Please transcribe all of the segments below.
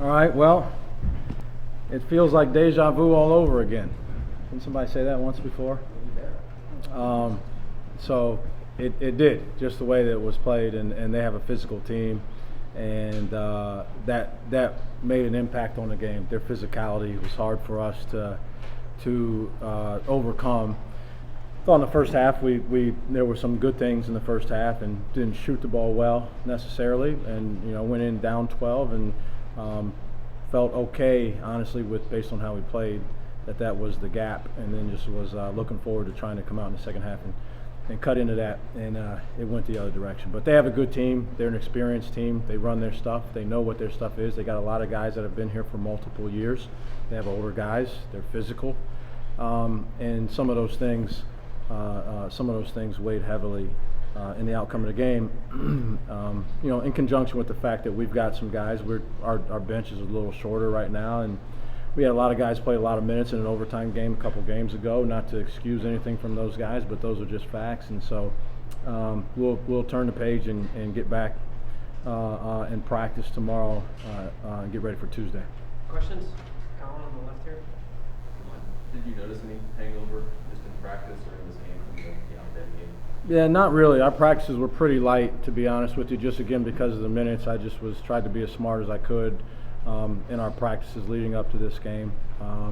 All right, well, it feels like deja vu all over again. Didn't somebody say that once before? So it did, just the way that it was played, and they have a physical team, and that made an impact on the game. Their physicality was hard for us to overcome. I thought in the first half there were some good things in the first half, and didn't shoot the ball well necessarily, and went in down 12 and felt okay, honestly, based on how we played, that was the gap, and then just was looking forward to trying to come out in the second half and cut into that, and it went the other direction. But they have a good team. They're an experienced team. They run their stuff. They know what their stuff is. They got a lot of guys that have been here for multiple years. They have older guys. They're physical, and some of those things weighed heavily in the outcome of the game. In conjunction with the fact that we've got some guys, our bench is a little shorter right now, and we had a lot of guys play a lot of minutes in an overtime game a couple games ago. Not to excuse anything from those guys, but those are just facts. And so we'll turn the page and get back and practice tomorrow and get ready for Tuesday. Questions? Colin on the left here. Did you notice any hangover just in practice or in this game from the dead game? Yeah, not really. Our practices were pretty light, to be honest with you. Just again because of the minutes, I just tried to be as smart as I could in our practices leading up to this game. I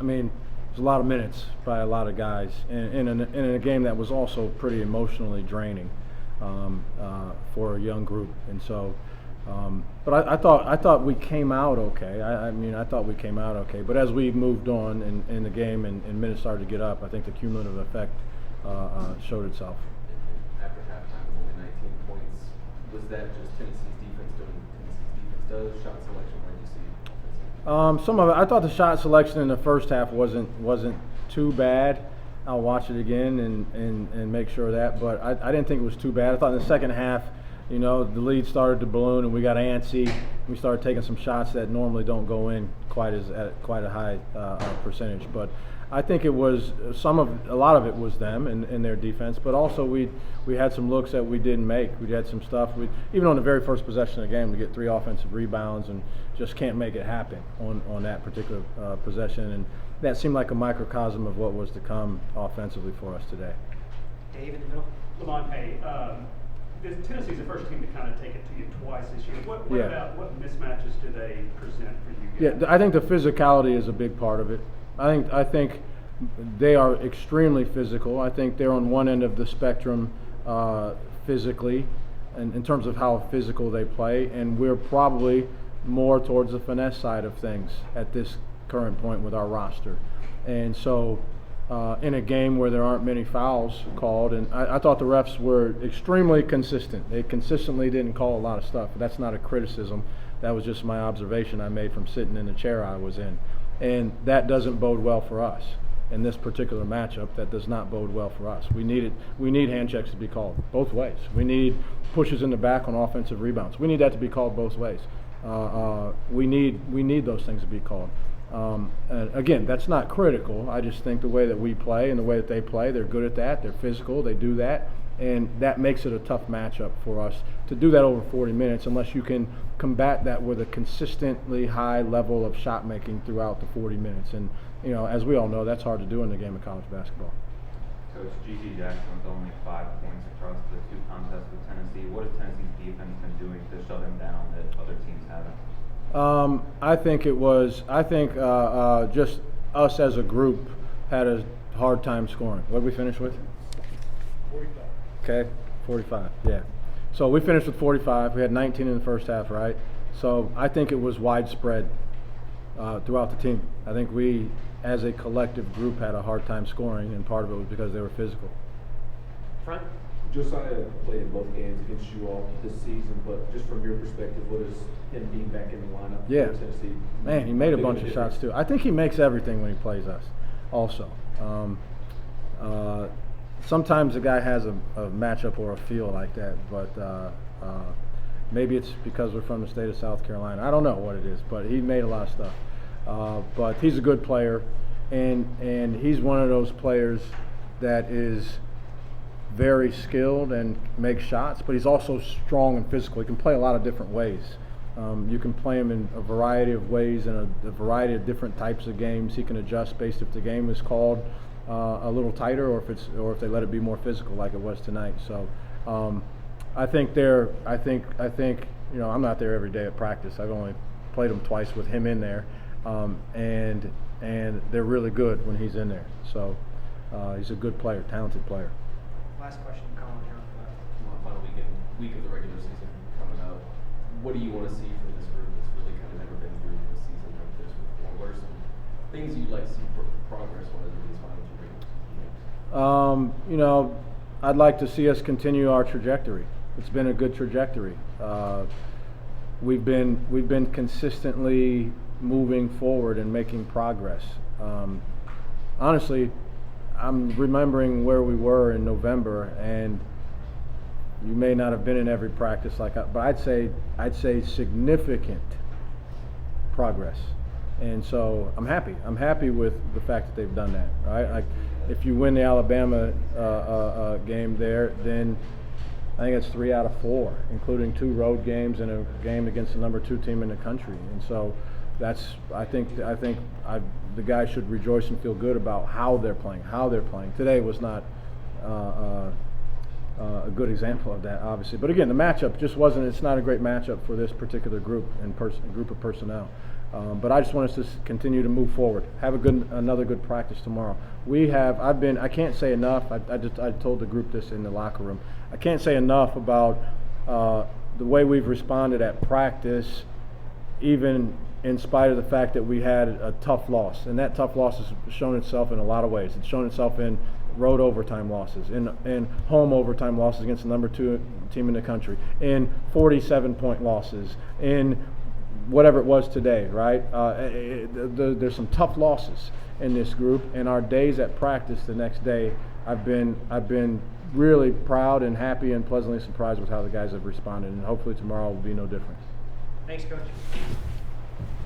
mean, there's a lot of minutes by a lot of guys in a game that was also pretty emotionally draining for a young group, and so. But I thought we came out okay. I thought we came out okay. But as we moved on in the game and minutes started to get up, I think the cumulative effect showed itself. After halftime, only 19 points. Was that just Tennessee's defense doing what Tennessee's defense does? Shot selection, what did you see? Some of it. I thought the shot selection in the first half wasn't too bad. I'll watch it again and make sure of that. But I didn't think it was too bad. I thought in the second half, the lead started to balloon and we got antsy. We started taking some shots that normally don't go in quite a high percentage. But I think it was a lot of it was them and their defense. But also we had some looks that we didn't make. We had some stuff. Even on the very first possession of the game, we get 3 offensive rebounds and just can't make it happen on that particular possession. And that seemed like a microcosm of what was to come offensively for us today. Dave in the middle. Lamont, hey, Tennessee's the first team to kind of take it to you twice this year. What mismatches do they present for you guys? Yeah, I think the physicality is a big part of it. I think they are extremely physical. I think they're on one end of the spectrum physically, in terms of how physical they play, and we're probably more towards the finesse side of things at this current point with our roster. And so in a game where there aren't many fouls called, and I thought the refs were extremely consistent. They consistently didn't call a lot of stuff. That's not a criticism. That was just my observation I made from sitting in the chair I was in. And that doesn't bode well for us. In this particular matchup, that does not bode well for us. We need hand checks to be called both ways. We need pushes in the back on offensive rebounds. We need that to be called both ways. We need those things to be called. And again, that's not critical. I just think the way that we play and the way that they play, they're good at that. They're physical. They do that, and that makes it a tough matchup for us to do that over 40 minutes unless you can combat that with a consistently high level of shot making throughout the 40 minutes. And as we all know, that's hard to do in the game of college basketball. Coach, G.G. Jackson with only 5 points across the 2 contests with Tennessee. What has Tennessee's defense been doing to shut him down that other teams haven't? I think just us as a group had a hard time scoring. What did we finish with? 45. Okay, 45, yeah. So we finished with 45. We had 19 in the first half, right? So I think it was widespread throughout the team. I think we, as a collective group, had a hard time scoring, and part of it was because they were physical. Front. Josiah played in both games against you all this season, but just from your perspective, what is him being back in the lineup for Tennessee? Man, he made a bunch of shots too. I think he makes everything when he plays us also. Sometimes a guy has a matchup or a feel like that, but maybe it's because we're from the state of South Carolina. I don't know what it is, but he made a lot of stuff. But he's a good player, and he's one of those players that is very skilled and makes shots, but he's also strong and physical. He can play a lot of different ways. You can play him in a variety of ways and a variety of different types of games. He can adjust based if the game is called a little tighter or if they let it be more physical like it was tonight. So I think I'm not there every day at practice. I've only played them twice with him in there, and they're really good when he's in there. So he's a good player, talented player. Last question, Colin, here on the left. Final week of the regular season coming up. What do you want to see from this group that's really kind of never been through a season like this before? What are some things you'd like to see progress-wise in these final two regular season games? I'd like to see us continue our trajectory. It's been a good trajectory. We've been consistently moving forward and making progress. Honestly, I'm remembering where we were in November, and you may not have been in every practice but I'd say significant progress. And so I'm happy. I'm happy with the fact that they've done that. Right? Like, if you win the Alabama game there, then I think it's 3 out of 4, including 2 road games and a game against the number 2 team in the country. And so I think the guys should rejoice and feel good about how they're playing. Today was not a good example of that, obviously. But again, the matchup just wasn't. It's not a great matchup for this particular group of personnel. But I just want us to continue to move forward. Have another good practice tomorrow. I can't say enough. I told the group this in the locker room. I can't say enough about the way we've responded at practice, even in spite of the fact that we had a tough loss. And that tough loss has shown itself in a lot of ways. It's shown itself in road overtime losses, in home overtime losses against the number 2 team in the country, in 47-point losses, in whatever it was today, right? There's some tough losses in this group, and our days at practice the next day, I've been really proud and happy and pleasantly surprised with how the guys have responded, and hopefully tomorrow will be no different. Thanks, Coach.